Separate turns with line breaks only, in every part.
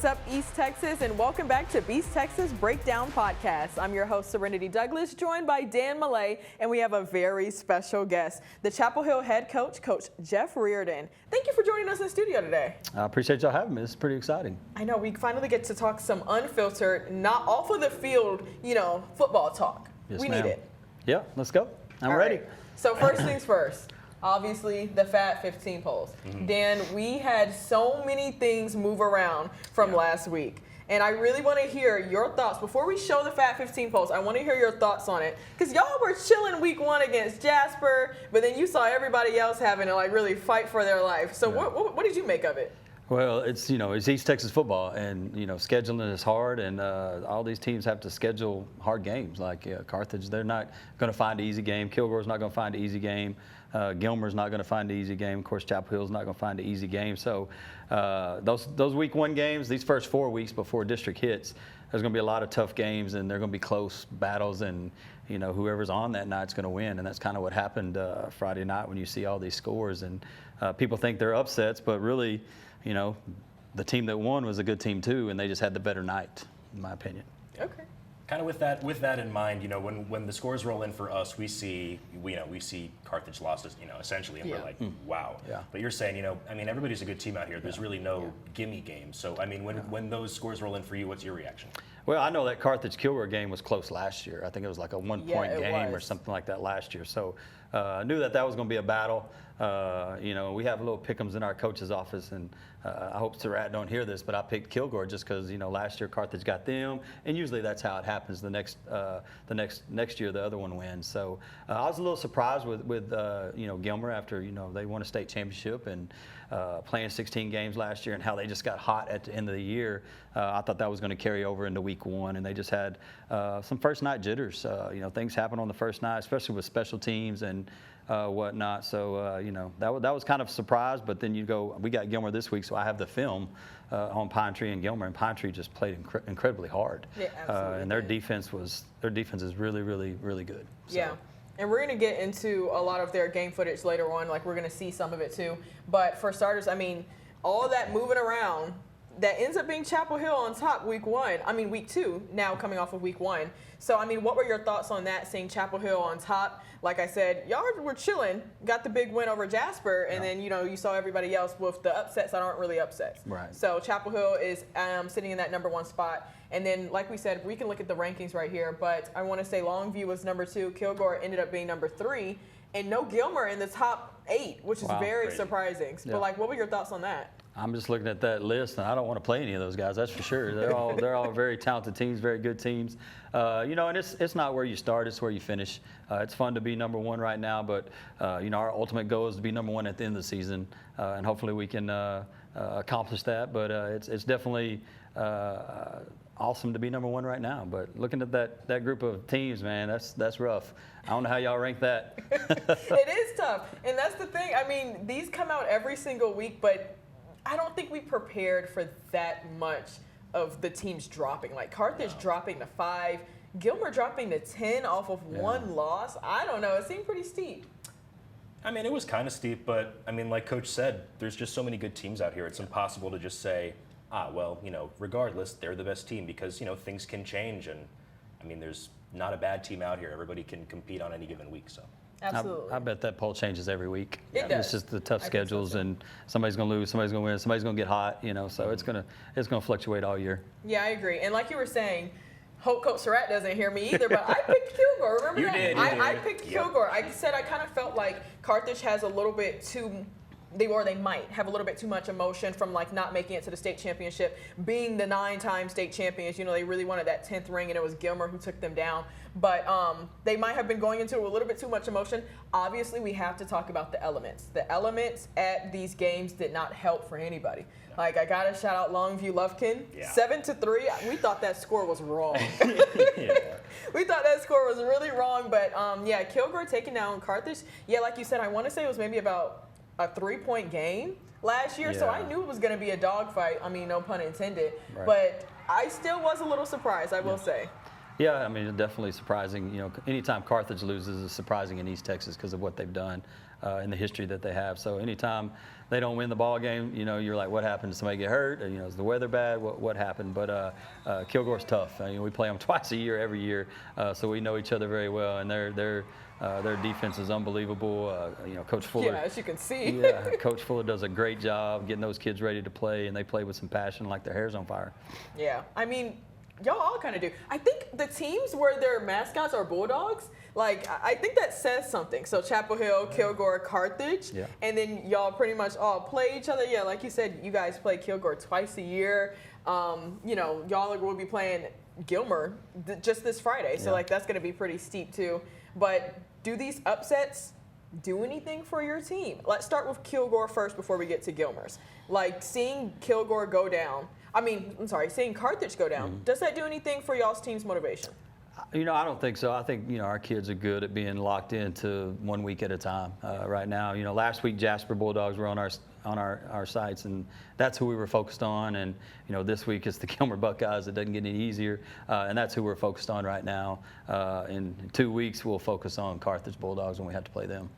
What's up, East Texas, and welcome back to Beast Texas Breakdown Podcast. I'm your host, Serenity Douglas, joined by Dan Millay, and we have a very special guest, the Chapel Hill head coach, Coach Jeff Reardon. Thank you for joining us in the studio today.
I appreciate y'all having me. This is pretty exciting.
I know, we finally get to talk some unfiltered, not off of the field, football talk.
Yes,
we
ma'am.
need it.
Yeah, let's go. I'm ready.
Right. So first things first. Obviously, the Fat 15 polls. Dan, we had so many things move around from last week. And I really want to hear your thoughts. Before we show the Fat 15 polls, I want to hear your thoughts on it. Because y'all were chilling week one against Jasper, but then you saw everybody else having to really fight for their life. So what did you make of it?
Well, it's East Texas football, and scheduling is hard, and all these teams have to schedule hard games. Like Carthage, they're not going to find an easy game. Kilgore's not going to find an easy game. Gilmer's not going to find an easy game. Of course, Chapel Hill's not going to find an easy game. So those week one games, these first 4 weeks before district hits, there's going to be a lot of tough games, and they're going to be close battles, and whoever's on that night's going to win. And that's kind of what happened Friday night when you see all these scores, and people think they're upsets, but really, the team that won was a good team too, and they just had the better night, in my opinion.
Okay.
Kind of with that in mind, when the scores roll in for us, we see Carthage losses, essentially, and we're like, wow.
Yeah.
But you're saying, everybody's a good team out here. There's really no gimme game. So when those scores roll in for you, what's your reaction?
Well, I know that Carthage-Kilgore game was close last year. I think it was like a one-point game or
was.
something like that last year. So I knew that was going to be a battle. We have a little pick'ems in our coach's office, and I hope Surratt don't hear this, but I picked Kilgore just because last year Carthage got them, and usually that's how it happens. The next year the other one wins. So I was a little surprised with Gilmer after they won a state championship and playing 16 games last year, and how they just got hot at the end of the year. I thought that was going to carry over into week one, and they just had some first night jitters. Things happen on the first night, especially with special teams and whatnot. So that was kind of a surprise. But then we got Gilmer this week, so I have the film on Pine Tree and Gilmer, and Pine Tree just played incredibly hard.
Yeah, absolutely.
And their defense is really, really, really good. So.
Yeah. And we're going to get into a lot of their game footage later on. We're going to see some of it too. But for starters, all that moving around, that ends up being Chapel Hill on top week two, now coming off of week one. So, what were your thoughts on that, seeing Chapel Hill on top? Like I said, y'all were chilling, got the big win over Jasper, and then, you saw everybody else with the upsets that aren't really upsets.
Right.
So Chapel Hill is sitting in that number one spot. And then, like we said, we can look at the rankings right here, but I want to say Longview was number 2, Kilgore ended up being number 3, and no Gilmer in the top 8, which is very surprising.
Yeah.
But, what were your thoughts on that?
I'm just looking at that list, and I don't want to play any of those guys. That's for sure. They're all very talented teams, very good teams. And it's not where you start; it's where you finish. It's fun to be number one right now, but our ultimate goal is to be number one at the end of the season, and hopefully we can accomplish that. But it's definitely awesome to be number one right now. But looking at that group of teams, man, that's rough. I don't know how y'all rank that.
It is tough, and that's the thing. These come out every single week, but I don't think we prepared for that much of the teams dropping. Like Carthage dropping to 5, Gilmer dropping to 10 off of one loss. I don't know. It seemed pretty steep.
It was kind of steep, but like Coach said, there's just so many good teams out here. It's impossible to just say, regardless, they're the best team, because things can change, and there's not a bad team out here. Everybody can compete on any given week. So.
Absolutely.
I bet that poll changes every week.
It does.
It's just the tough schedules, and somebody's going to lose, somebody's going to win, somebody's going to get hot, so it's going to fluctuate all year.
Yeah, I agree. And like you were saying, hope Coach Surratt doesn't hear me either, but I picked Kilgore. Remember
you
that?
Did.
I picked Kilgore. I said I kind of felt like Carthage has a little bit too they might have a little bit too much emotion from not making it to the state championship, being the 9-time state champions. They really wanted that 10th ring, and it was Gilmer who took them down. But they might have been going into a little bit too much emotion. Obviously, we have to talk about the elements. The elements at these games did not help for anybody. I gotta shout out Longview Lufkin, 7-3. We thought that score was wrong. We thought that score was really wrong. But Kilgore taking down Carthage. Yeah, like you said, I want to say it was maybe about a 3-point game last year, so I knew it was going to be a dogfight. No pun intended. Right. But I still was a little surprised, I will say.
Yeah, definitely surprising. Anytime Carthage loses is surprising in East Texas because of what they've done. in the history that they have. So anytime they don't win the ball game, you know, you're like, what happened? Did somebody get hurt? Or, you know, is the weather bad? What happened? But Kilgore's tough. You know, we play them twice a year, every year, so we know each other very well, and their defense is unbelievable. You know, Coach Fuller.
Yeah, as you can see.
Yeah, Coach Fuller does a great job getting those kids ready to play, and they play with some passion, like their hair's on fire.
Yeah, I mean, y'all all kind of do. I think the teams where their mascots are Bulldogs, like, I think that says something. So Chapel Hill, Kilgore, Carthage,
Yeah.
and then y'all pretty much all play each other. Yeah, like you said, you guys play Kilgore twice a year. You know, y'all will be playing Gilmer just this Friday, so
Yeah.
like that's going to be pretty steep too. But do these upsets do anything for your team? Let's start with Kilgore first before we get to Gilmer's. Like, seeing Kilgore go down, seeing Carthage go down, does that do anything for y'all's team's motivation?
You know, I don't think so. I think, you know, our kids are good at being locked into 1 week at a time. Right now, you know, last week Jasper Bulldogs were on our sites, and that's who we were focused on. And, you know, this week it's the Gilmer Buckeyes. It doesn't get any easier, and that's who we're focused on right now. In 2 weeks, we'll focus on Carthage Bulldogs when we have to play them.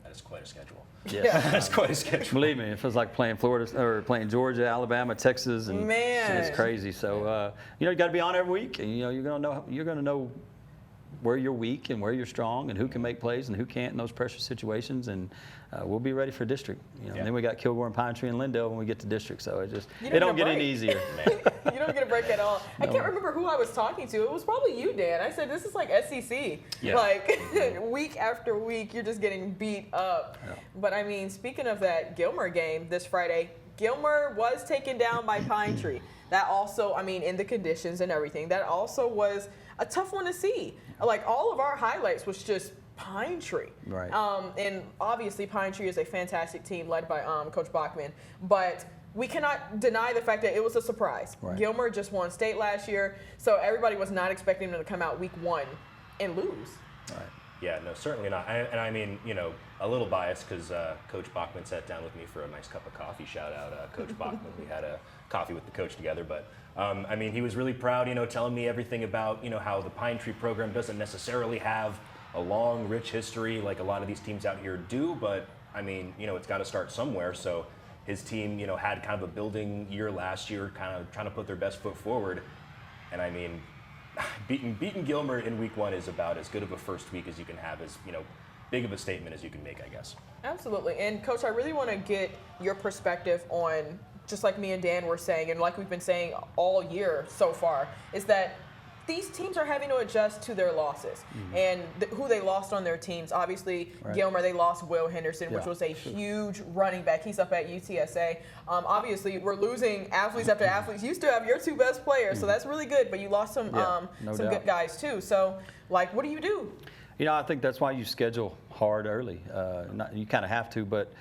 That is quite a schedule.
Yeah.
That's quite a schedule.
Believe me, it feels like playing Florida or playing Georgia, Alabama, Texas, and
Man.
it's crazy. So you know, you got to be on every week, and you know you're gonna know where you're weak and where you're strong, and who can make plays and who can't in those pressure situations, and we'll be ready for district. You know,
Yeah.
and then we got Kilgore and Pine Tree and Lindale when we get to district. So
You
it don't
get
get
a
any
break.
easier.
You don't get a break at all. I can't remember who I was talking to. It was probably you, Dan. I said, this is like SEC.
Yeah.
Like, week after week, you're just getting beat up.
Yeah.
But, I mean, speaking of that Gilmer game this Friday, Gilmer was taken down by Pine Tree. That also, I mean, in the conditions and everything, that also was a tough one to see. Like, all of our highlights was just Pine Tree.
Right.
And obviously Pine Tree is a fantastic team led by Coach Bachman, but we cannot deny the fact that it was a surprise.
Right.
Gilmer just won state last year, so everybody was not expecting them to come out week 1 and lose.
Right.
Yeah, no, certainly not. And I mean, you know, a little biased because Coach Bachman sat down with me for a nice cup of coffee. Shout out Coach Bachman. We had a coffee with the coach together. But, I mean, he was really proud, you know, telling me everything about, you know, how the Pine Tree program doesn't necessarily have a long, rich history like a lot of these teams out here do. But, I mean, you know, it's got to start somewhere. So his team, you know, had kind of a building year last year, kind of trying to put their best foot forward. And, I mean, beating Gilmer in week 1 is about as good of a first week as you can have, as, you know, big of a statement as you can make, I guess.
Absolutely. And Coach, I really want to get your perspective on, just like me and Dan were saying, and like we've been saying all year so far, is that these teams are having to adjust to their losses and who they lost on their teams. Obviously,
Right.
Gilmer, they lost Will Henderson, which
Yeah,
was a huge running back. He's up at UTSA. Obviously, we're losing athletes after athletes. You still have your 2 best players, so that's really good, but you lost some
Yeah, no
some
doubt.
good guys too. So, like, what do you do?
You know, I think that's why you schedule hard early. You kind of have to, but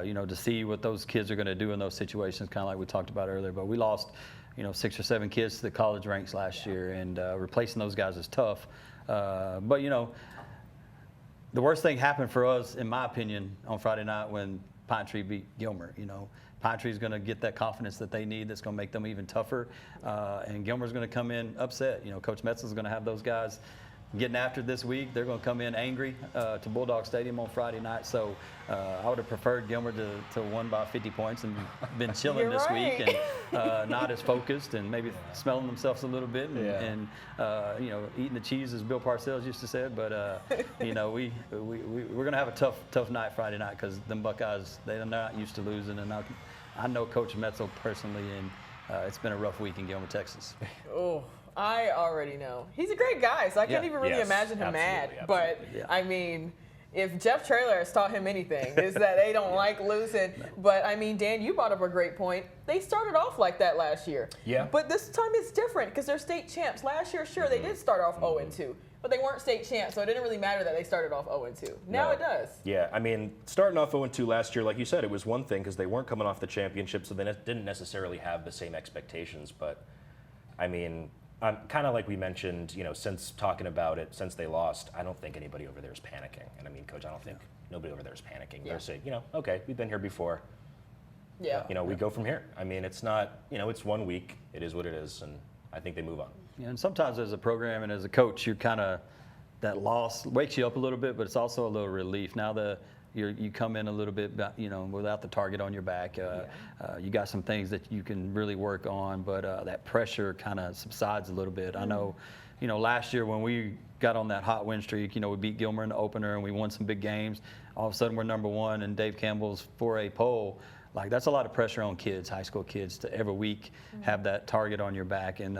you know, to see what those kids are going to do in those situations, kind of like we talked about earlier. But we lost, you know, 6 or 7 kids to the college ranks last year, and replacing those guys is tough. But you know, the worst thing happened for us, in my opinion, on Friday night when Pine Tree beat Gilmer. You know, Pine Tree's going to get that confidence that they need. That's going to make them even tougher, and Gilmer's going to come in upset. You know, Coach Metzel's going to have those guys getting after it this week. They're going to come in angry to Bulldog Stadium on Friday night. So I would have preferred Gilmer to win by 50 points and been chilling
You're
this
right.
week and not as focused and maybe smelling themselves a little bit and you know, eating the cheese, as Bill Parcells used to say. But you know, we're going to have a tough night Friday night because them Buckeyes, they're not used to losing. And I know Coach Metzel personally, and it's been a rough week in Gilmer, Texas.
Oh, I already know. He's a great guy, so I can't
Yeah.
even really
Yes,
imagine him mad.
absolutely,
But,
absolutely.
Yeah.
I mean, if Jeff Traylor has taught him anything, is that they don't like losing. But, I mean, Dan, you brought up a great point. They started off like that last year.
Yeah.
But this time it's different because they're state champs. Last year, sure, they did start off 0-2. But they weren't state champs, so it didn't really matter that they started off 0-2. Now
No.
it does.
Yeah, I mean, starting off 0-2 last year, like you said, it was one thing because they weren't coming off the championship, so they didn't necessarily have the same expectations. But, I mean, kind of like we mentioned, you know, since talking about it, since they lost, I don't think anybody over there is panicking. And I mean, Coach, I don't think nobody over there is panicking.
Yeah.
They're saying, you know, okay, we've been here before.
Yeah.
You know, we go from here. I mean, it's not, you know, it's 1 week. It is what it is, and I think they move on.
Yeah, and sometimes as a program and as a coach, you're kind of, that loss wakes you up a little bit, but it's also a little relief. Now you come in a little bit, without the target on your back. You got some things that you can really work on, but that pressure kind of subsides a little bit. I know, last year when we got on that hot win streak, we beat Gilmer in the opener and we won some big games. All of a sudden we're #1 in Dave Campbell's 4A poll. Like, that's a lot of pressure on kids, high school kids, to every week have that target on your back. And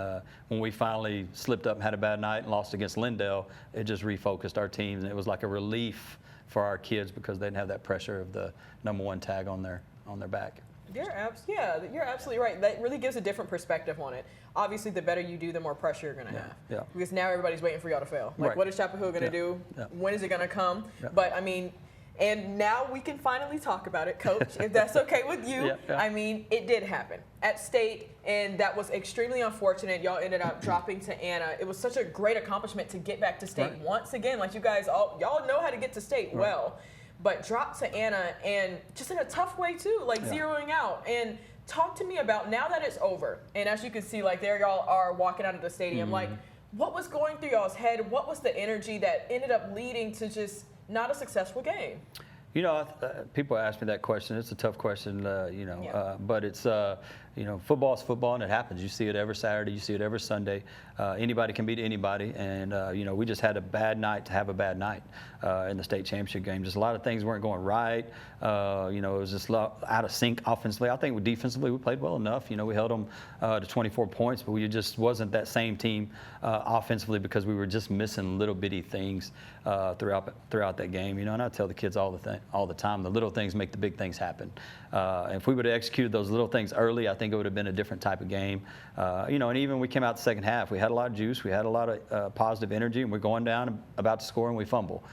when we finally slipped up and had a bad night and lost against Lindale, it just refocused our teams. And it was like a relief for our kids because they didn't have that pressure of the #1 tag on their back.
You're absolutely right. That really gives a different perspective on it. Obviously, the better you do, the more pressure you're going to have.
Yeah.
Because now everybody's waiting for y'all to fail. Like,
Right.
what is Chapel Hill going to do?
Yeah.
When is it going to come?
Yeah.
But, I mean, and now we can finally talk about it, Coach, if that's okay with you.
Yeah.
I mean, it did happen at State, and that was extremely unfortunate. Y'all ended up dropping to Anna. It was such a great accomplishment to get back to State
Right.
once again. Like, you guys, y'all know how to get to State well. But dropped to Anna, and just in a tough way, too, like zeroing out. And talk to me about, now that it's over, and as you can see, like, there y'all are walking out of the stadium, like, what was going through y'all's head? What was the energy that ended up leading to just not a successful game?
People ask me that question. It's a tough question, but it's, football's football, and it happens. You see it every Saturday. You see it every Sunday. Anybody can beat anybody, and, we just had a bad night to have a bad night in the state championship game. Just a lot of things weren't going right. It was just out of sync offensively. I think defensively we played well enough. We held them to 24 points, but we just wasn't that same team offensively because we were just missing little bitty things throughout that game. And I tell the kids all the time, the little things make the big things happen. If we would have executed those little things early, I think it would have been a different type of game. And even we came out the second half, we had a lot of juice, we had a lot of positive energy, and we're going down, about to score, and we fumble.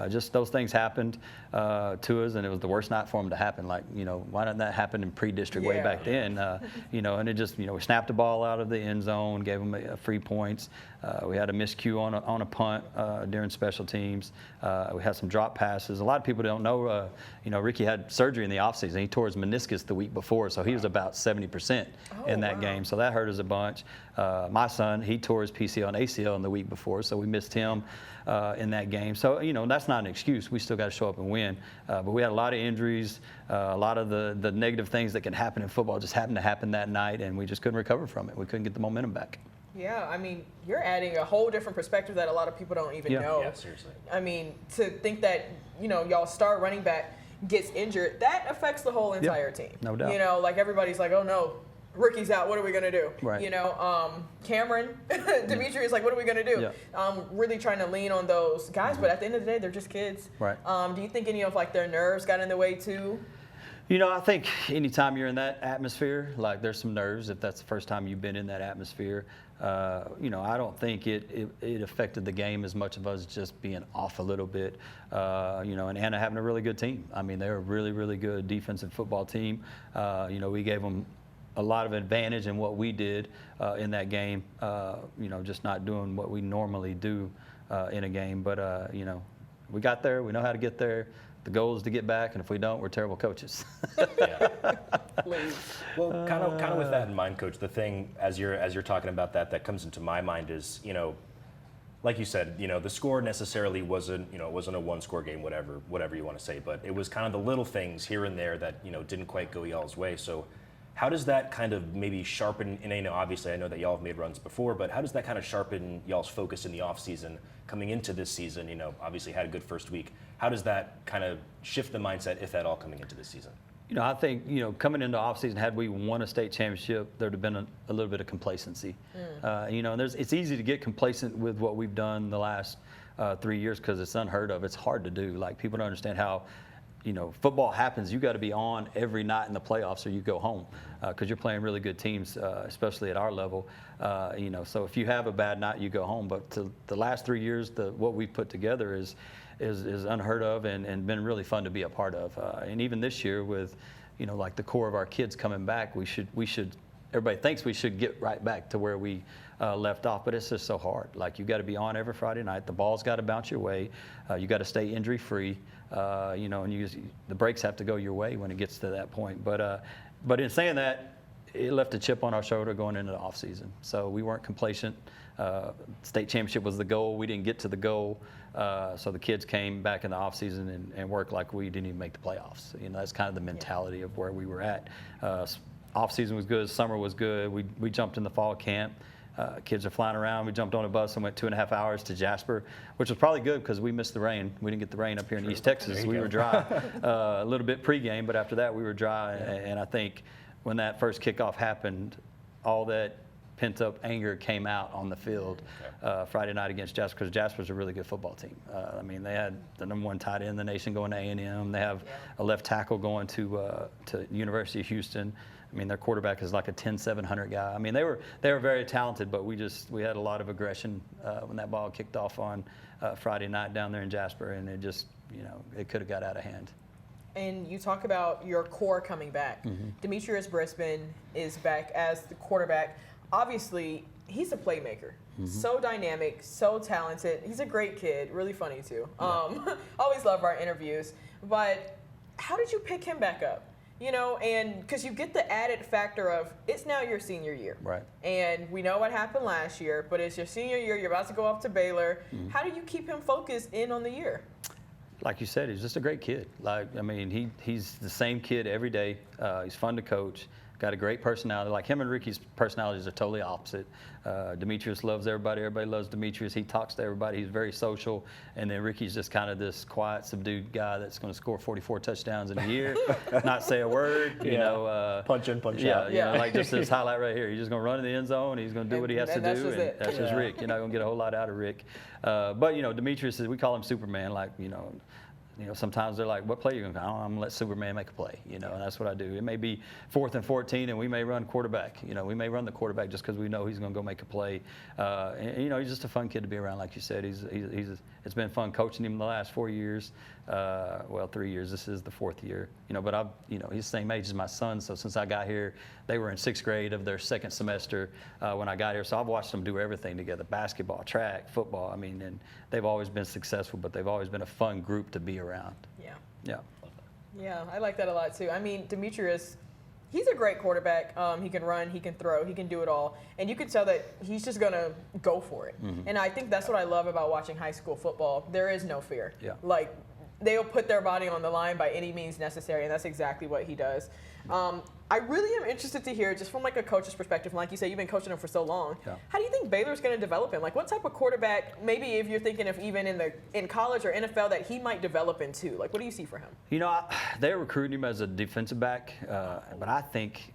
Just those things happened to us, and it was the worst night for them to happen. Like, why didn't that happen in pre-district way back then? And it just, we snapped the ball out of the end zone, gave them free points. We had a miscue on a punt during special teams. We had some drop passes. A lot of people don't know, Ricky had surgery in the offseason. He tore his meniscus the week before, so he was about 70% in that game. So that hurt us a bunch. My son, he tore his PCL and ACL in the week before, so we missed him in that game. So, that's not an excuse. We still got to show up and win. But we had a lot of injuries. A lot of the negative things that can happen in football just happened to happen that night, and we just couldn't recover from it. We couldn't get the momentum back.
Yeah, I mean, you're adding a whole different perspective that a lot of people don't even know.
Yeah, seriously.
I mean, to think that, y'all star running back gets injured, that affects the whole entire team.
No doubt.
Like, everybody's like, oh no, Ricky's out, what are we going to do?
Right.
Cameron, Dimitri is like, what are we going to do? Really trying to lean on those guys, but at the end of the day, they're just kids.
Right.
Do you think any of, like, their nerves got in the way too?
I think anytime you're in that atmosphere, like, there's some nerves if that's the first time you've been in that atmosphere. I don't think it affected the game as much of us just being off a little bit. And Anna having a really good team. I mean, they're a really, really good defensive football team. We gave them a lot of advantage in what we did in that game, just not doing what we normally do in a game. But, we got there. We know how to get there. The goal is to get back, and if we don't, we're terrible coaches.
Well, kind of with that in mind, Coach, the thing as you're talking about that comes into my mind is, like you said, the score necessarily wasn't a one-score game, whatever you want to say, but it was kind of the little things here and there that didn't quite go y'all's way. So, how does that kind of maybe sharpen? And obviously, I know that y'all have made runs before, but how does that kind of sharpen y'all's focus in the off season coming into this season? Obviously had a good first week. How does that kind of shift the mindset, if at all, coming into this season?
I think, coming into offseason, had we won a state championship, there'd have been a little bit of complacency. And it's easy to get complacent with what we've done the last 3 years because it's unheard of. It's hard to do. Like, people don't understand how, football happens. You got to be on every night in the playoffs or you go home because you're playing really good teams, especially at our level. So if you have a bad night, you go home. But the last 3 years, what we've put together is unheard of and been really fun to be a part of. And even this year with, like the core of our kids coming back, we should. Everybody thinks we should get right back to where we left off, but it's just so hard. Like, you got to be on every Friday night. The ball's got to bounce your way. You got to stay injury free. And the breaks have to go your way when it gets to that point. But in saying that, it left a chip on our shoulder going into the offseason. So we weren't complacent. State championship was the goal. We didn't get to the goal. So the kids came back in the offseason and worked like we didn't even make the playoffs. That's kind of the mentality of where we were at. Offseason was good. Summer was good. We jumped in the fall camp. Kids are flying around. We jumped on a bus and went 2.5 hours to Jasper, which was probably good because we missed the rain. We didn't get the rain up here in East Texas. We were dry a little bit pregame, but after that we were dry. And I think when that first kickoff happened, all that pent-up anger came out on the field Friday night against Jasper, because Jasper's a really good football team. I mean, they had the #1 tight end in the nation going to A&M. They have a left tackle going to University of Houston. I mean, their quarterback is like a 10-700 guy. I mean, they were very talented, but we had a lot of aggression when that ball kicked off on Friday night down there in Jasper, and it just, it could have got out of hand.
And you talk about your core coming back. Demetrius Brisbane is back as the quarterback. Obviously, he's a playmaker. So dynamic, so talented. He's a great kid, really funny too. Always love our interviews. But how did you pick him back up? And because you get the added factor of it's now your senior year.
Right.
And we know what happened last year, but it's your senior year. You're about to go up to Baylor. How do you keep him focused in on the year?
Like you said, he's just a great kid. He's the same kid every day. He's fun to coach. Got a great personality. Like him and Ricky's personalities are totally opposite. Demetrius loves everybody. Everybody loves Demetrius. He talks to everybody. He's very social. And then Ricky's just kind of this quiet, subdued guy that's going to score 44 touchdowns in a year, not say a word.
Punch in, punch out.
Like just this highlight right here. He's just going to run in the end zone. He's going to do what he has to do. And that's just Rick. You're not going to get a whole lot out of Rick. But Demetrius we call him Superman. Sometimes they're like, what play are you going to go? I'm going to let Superman make a play, and that's what I do. It may be 4th and 14, and we may run quarterback. We may run the quarterback just because we know he's going to go make a play. He's just a fun kid to be around, like you said. It's been fun coaching him the last 4 years. 3 years. This is the 4th year. But he's the same age as my son. So since I got here, they were in 6th grade of their 2nd semester when I got here. So I've watched them do everything together: basketball, track, football. And they've always been successful, but they've always been a fun group to be around.
Yeah, I like that a lot too. Demetrius, he's a great quarterback. He can run, he can throw, he can do it all. And you can tell that he's just going to go for it. And I think that's what I love about watching high school football. There is no fear. They'll put their body on the line by any means necessary, and that's exactly what he does. I really am interested to hear, just from a coach's perspective, like you said, you've been coaching him for so long. How do you think Baylor's going to develop him? What type of quarterback, maybe if you're thinking of even in college or NFL, that he might develop into? What do you see for him?
They're recruiting him as a defensive back, but I think,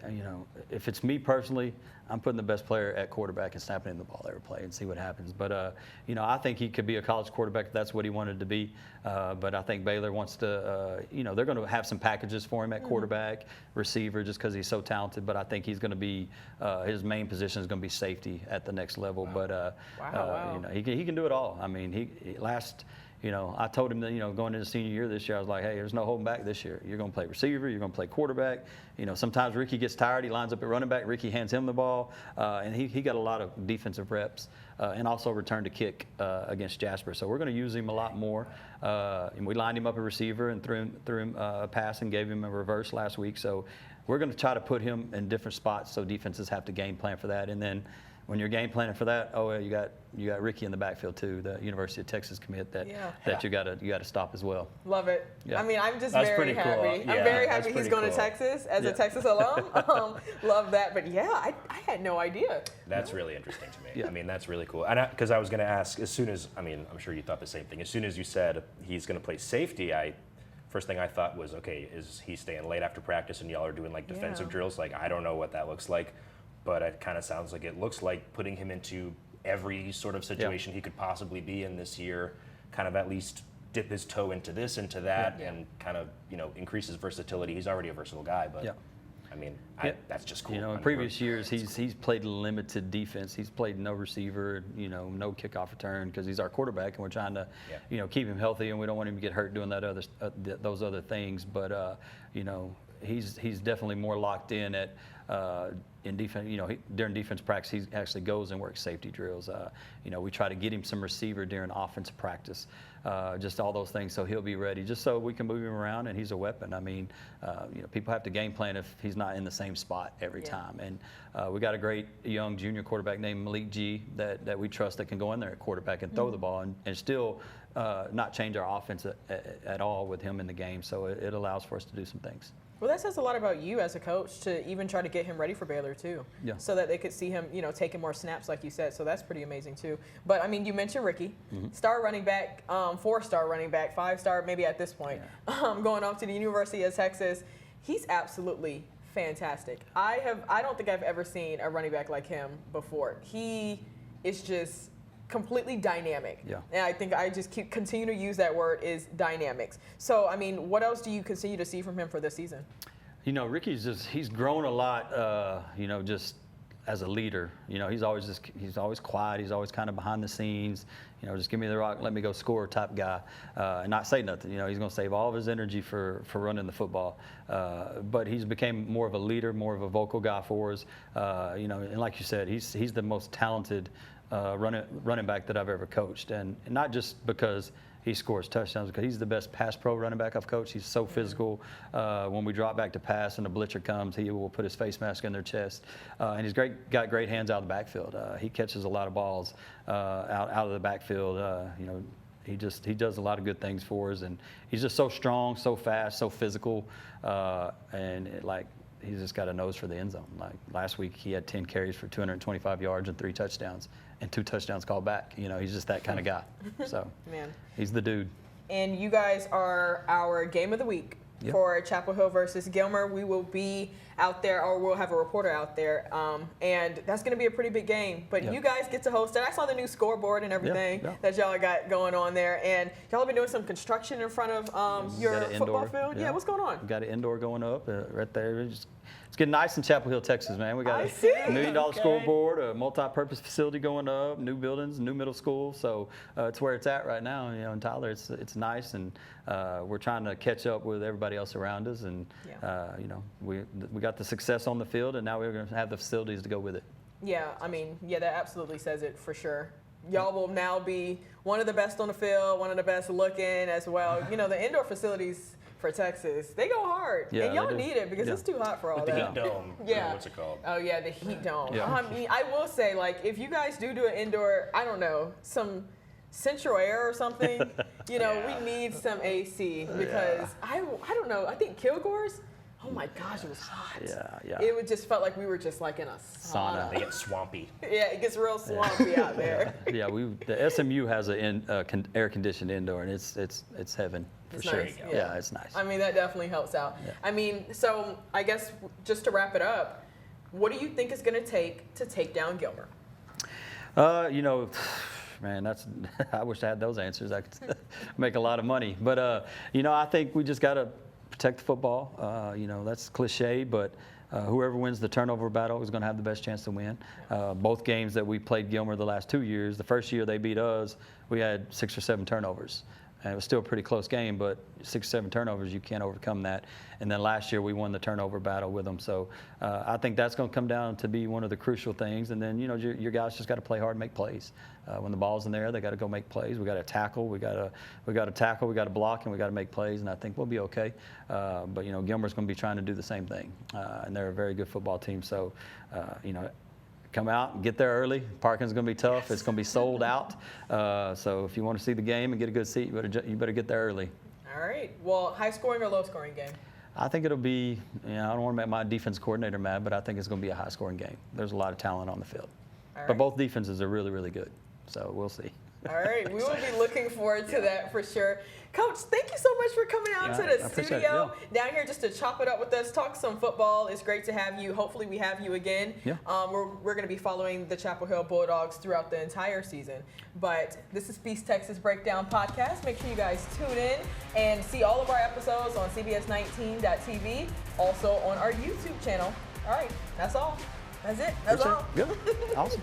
if it's me personally, I'm putting the best player at quarterback and snapping in the ball every play and see what happens. But, I think he could be a college quarterback if that's what he wanted to be. But I think Baylor wants to, they're going to have some packages for him at quarterback, receiver, just because he's so talented. But I think he's going to be, his main position is going to be safety at the next level. But, he can do it all. I told him that, going into senior year this year, I was like, hey, there's no holding back this year. You're going to play receiver. You're going to play quarterback. Sometimes Ricky gets tired. He lines up at running back. Ricky hands him the ball. And he got a lot of defensive reps and also returned to kick against Jasper. So we're going to use him a lot more. And we lined him up at receiver and threw him a pass and gave him a reverse last week. So we're going to try to put him in different spots so defenses have to game plan for that. And then when you're game planning for that, you got Ricky in the backfield too, the University of Texas commit that you got to stop as well.
Love it.
Yeah.
I'm just
That's
very
pretty
happy.
cool.
I'm very happy
that's
he's going to Texas as a Texas alum. Love that. But I had no idea.
That's really interesting to me. Yeah. That's really cool. And because I was going to ask, as soon as I'm sure you thought the same thing. As soon as you said he's going to play safety, first thing I thought was, okay, is he staying late after practice and y'all are doing defensive drills? I don't know what that looks like. But it kind of sounds like it looks like putting him into every sort of situation he could possibly be in this year, kind of at least dip his toe into this, into that, and kind of, increase his versatility. He's already a versatile guy, but that's just cool.
In previous years, he's played limited defense. He's played no receiver, no kickoff return because he's our quarterback, and we're trying to, keep him healthy, and we don't want him to get hurt doing those other things. But he's definitely more locked in at. In defense, during defense practice, he actually goes and works safety drills. We try to get him some receiver during offensive practice. just all those things. So he'll be ready, just so we can move him around, and he's a weapon. I mean, people have to game plan if he's not in the same spot every time. And we got a great young junior quarterback named Malik G that we trust that can go in there at quarterback and throw the ball and still not change our offense at all with him in the game. So it allows for us to do some things.
Well, that says a lot about you as a coach to even try to get him ready for Baylor too, so that they could see him, taking more snaps like you said. So that's pretty amazing too. But I mean, you mentioned Ricky, star running back, 4-star running back, 5-star maybe at this point, going off to the University of Texas. He's absolutely fantastic. I don't think I've ever seen a running back like him before. He is just completely dynamic. And I think I just continue to use that word, is dynamics. So, I mean, what else do you continue to see from him for this season?
Ricky's he's grown a lot, just as a leader. He's always quiet. He's always kind of behind the scenes, just give me the rock, let me go score type guy, and not say nothing. He's going to save all of his energy for running the football. But he's became more of a leader, more of a vocal guy for us. And like you said, he's the most talented running back that I've ever coached, and not just because he scores touchdowns, because he's the best pass pro running back I've coached. He's so physical. When we drop back to pass and the blitzer comes, he will put his face mask in their chest, and he's got great hands out of the backfield. He catches a lot of balls out of the backfield. He does a lot of good things for us, and he's just so strong, so fast, so physical, and he's just got a nose for the end zone. Like last week, he had 10 carries for 225 yards and 3 touchdowns, and 2 touchdowns called back. He's just that kind of guy. So he's the dude. And
you guys are our game of the week for Chapel Hill versus Gilmer. We will be out there, or we'll have a reporter out there, and that's going to be a pretty big game. But you guys get to host it. I saw the new scoreboard and everything that y'all got going on there, and y'all have been doing some construction in front of your football field. Yeah, what's going on?
We got an indoor going up right there. It's getting nice in Chapel Hill, Texas, man. We got a $1 million scoreboard, a multi-purpose facility going up, new buildings, new middle school. So it's where it's at right now. In Tyler, it's nice, and we're trying to catch up with everybody else around us. And we got the success on the field, and now we're going to have the facilities to go with it.
Yeah, I mean, that absolutely says it for sure. Y'all will now be one of the best on the field, one of the best looking as well. The indoor facilities for Texas, they go hard, and y'all need it because it's too hot for all
the
that.
Heat Dome. What's it called?
Oh yeah, the Heat Dome. I mean, I will say, if you guys do an indoor, I don't know, some central air or something, we need some AC because I don't know. I think Kilgore's. Oh my gosh, it was hot.
Yeah.
It just felt like we were just in a sauna.
They get swampy.
Yeah, it gets real swampy out there.
The SMU has an air-conditioned indoor, and it's heaven for sure.
Nice.
Yeah, it's nice.
I mean, that definitely helps out. Yeah. I mean, so I guess just to wrap it up, what do you think it's going to take down Gilmer?
Man, I wish I had those answers. I could make a lot of money. But, I think we just got to protect the football. That's cliche, but whoever wins the turnover battle is going to have the best chance to win. Both games that we played Gilmer the last 2 years, the first year they beat us, we had 6 or 7 turnovers. And it was still a pretty close game, but 6 or 7 turnovers, you can't overcome that. And then last year we won the turnover battle with them. So I think that's going to come down to be one of the crucial things. And then, your guys just got to play hard and make plays. When the ball's in there, they got to go make plays. We got to tackle, we got to tackle, we got to block, and we got to make plays. And I think we'll be okay. But Gilmer's going to be trying to do the same thing. And they're a very good football team. So, come out and get there early. Parking's going to be tough. It's going to be sold out. So if you want to see the game and get a good seat, you better get there early.
All right. Well, high scoring or low scoring game?
I think it'll be, I don't want to make my defense coordinator mad, but I think it's going to be a high scoring game. There's a lot of talent on the field. All right. But both defenses are really, really good. So we'll see.
All right. We will be looking forward to that for sure. Coach, thank you so much for coming out to the studio down here just to chop it up with us, talk some football. It's great to have you. Hopefully we have you again.
Yeah.
We're going to be following the Chapel Hill Bulldogs throughout the entire season. But this is Beast Texas Breakdown Podcast. Make sure you guys tune in and see all of our episodes on CBS19.TV, also on our YouTube channel. All right. That's all. That's it. That's all.
Good. Awesome.